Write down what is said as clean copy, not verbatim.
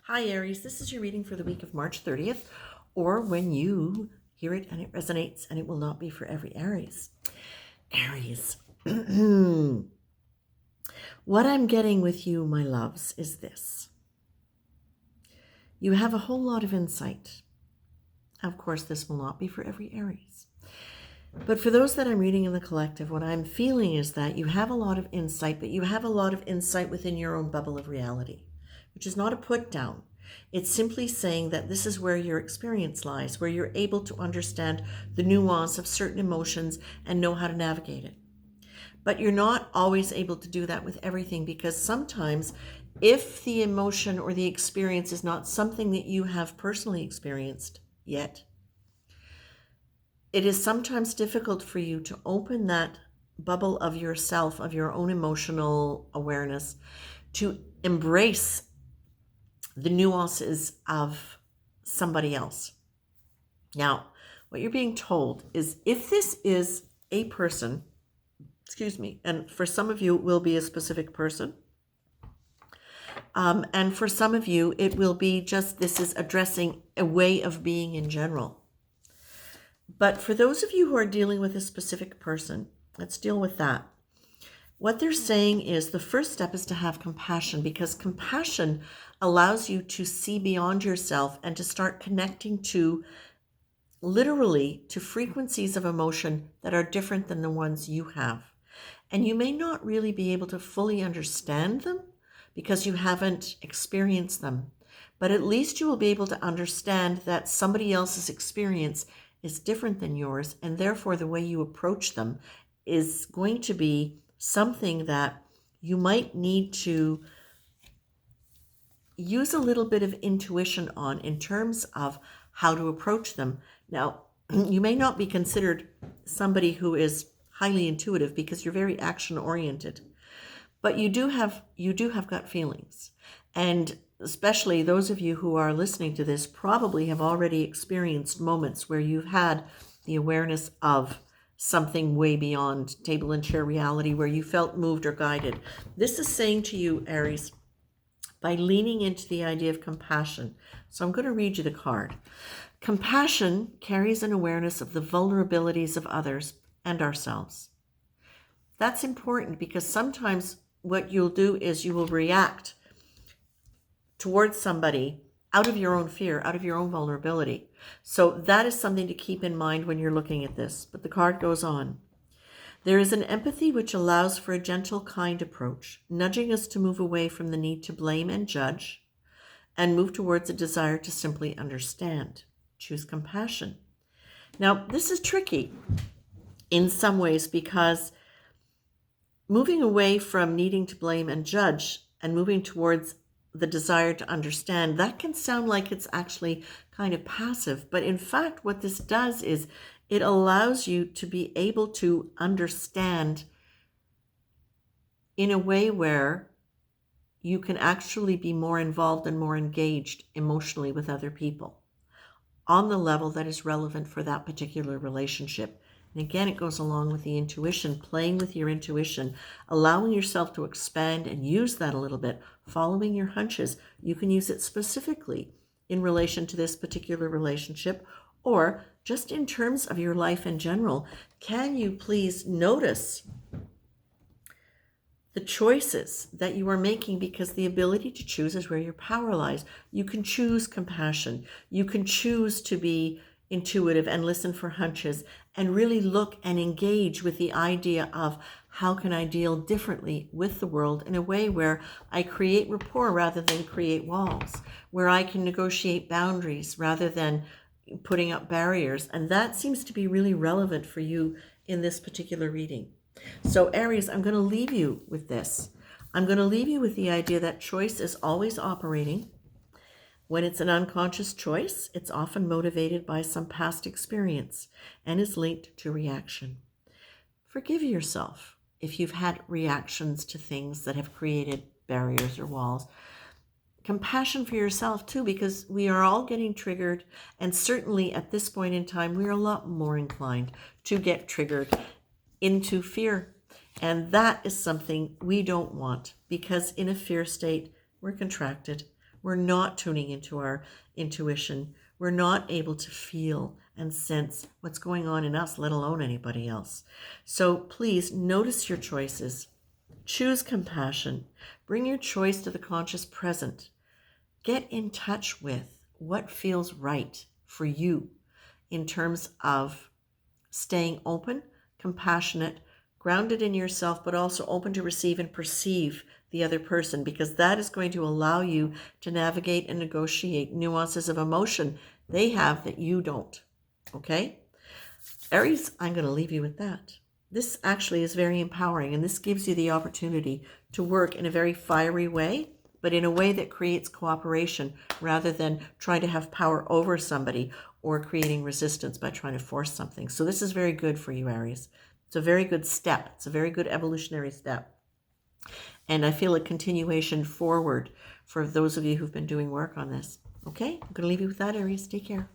Hi Aries, this is your reading for the week of March 30th, or when you hear it and it resonates, and it will not be for every Aries. Aries, what I'm getting with you, my loves, is this. You have a whole lot of insight. Of course, this will not be for every Aries. But for those that I'm reading in the collective, what I'm feeling is that you have a lot of insight, but you have a lot of insight within your own bubble of reality, which is not a put down. It's simply saying that this is where your experience lies, where you're able to understand the nuance of certain emotions and know how to navigate it. But you're not always able to do that with everything, because sometimes if the emotion or the experience is not something that you have personally experienced yet, it is sometimes difficult for you to open that bubble of yourself, of your own emotional awareness, to embrace the nuances of somebody else. Now, what you're being told is if this is a person, and for some of you it will be a specific person, and for some of you it will be just this is addressing a way of being in general. But for those of you who are dealing with a specific person, let's deal with that. What they're saying is the first step is to have compassion, because compassion allows you to see beyond yourself and to start connecting to, literally, to frequencies of emotion that are different than the ones you have. And you may not really be able to fully understand them because you haven't experienced them, but at least you will be able to understand that somebody else's experience is different than yours, and therefore the way you approach them is going to be something that you might need to use a little bit of intuition on in terms of how to approach them. Now, you may not be considered somebody who is highly intuitive because you're very action oriented, but you do have gut feelings. And especially those of you who are listening to this probably have already experienced moments where you've had the awareness of something way beyond table and chair reality, where you felt moved or guided. This is saying to you, Aries, by leaning into the idea of compassion. So I'm going to read you the card. Compassion carries an awareness of the vulnerabilities of others and ourselves. That's important because sometimes what you'll do is you will react towards somebody out of your own fear, out of your own vulnerability. So that is something to keep in mind when you're looking at this. But the card goes on. There is an empathy which allows for a gentle, kind approach, nudging us to move away from the need to blame and judge and move towards a desire to simply understand. Choose compassion. Now, this is tricky in some ways because moving away from needing to blame and judge and moving towards the desire to understand, that can sound like it's actually kind of passive. But in fact, what this does is it allows you to be able to understand in a way where you can actually be more involved and more engaged emotionally with other people on the level that is relevant for that particular relationship. And again, it goes along with the intuition, playing with your intuition, allowing yourself to expand and use that a little bit, following your hunches. You can use it specifically in relation to this particular relationship, or just in terms of your life in general. Can you please notice the choices that you are making, because the ability to choose is where your power lies. You can choose compassion. You can choose to be intuitive and listen for hunches and really look and engage with the idea of how can I deal differently with the world in a way where I create rapport rather than create walls, where I can negotiate boundaries rather than putting up barriers. And that seems to be really relevant for you in this particular reading. So Aries, I'm going to leave you with this. I'm going to leave you with the idea that choice is always operating. When it's an unconscious choice, it's often motivated by some past experience and is linked to reaction. Forgive yourself if you've had reactions to things that have created barriers or walls. Compassion for yourself too, because we are all getting triggered, and certainly at this point in time, we're a lot more inclined to get triggered into fear. And that is something we don't want, because in a fear state, we're contracted, We're not tuning into our intuition. We're not able to feel and sense what's going on in us, let alone anybody else. So please notice your choices. Choose compassion. Bring your choice to the conscious present. Get in touch with what feels right for you in terms of staying open, compassionate, grounded in yourself, but also open to receive and perceive the other person, because that is going to allow you to navigate and negotiate nuances of emotion they have that you don't. Okay? Aries, I'm going to leave you with that. This actually is very empowering, and this gives you the opportunity to work in a very fiery way, but in a way that creates cooperation rather than trying to have power over somebody or creating resistance by trying to force something. So this is very good for you, Aries. It's a very good step. It's a very good evolutionary step. And I feel a continuation forward for those of you who've been doing work on this. Okay, I'm going to leave you with that, Aries. Take care.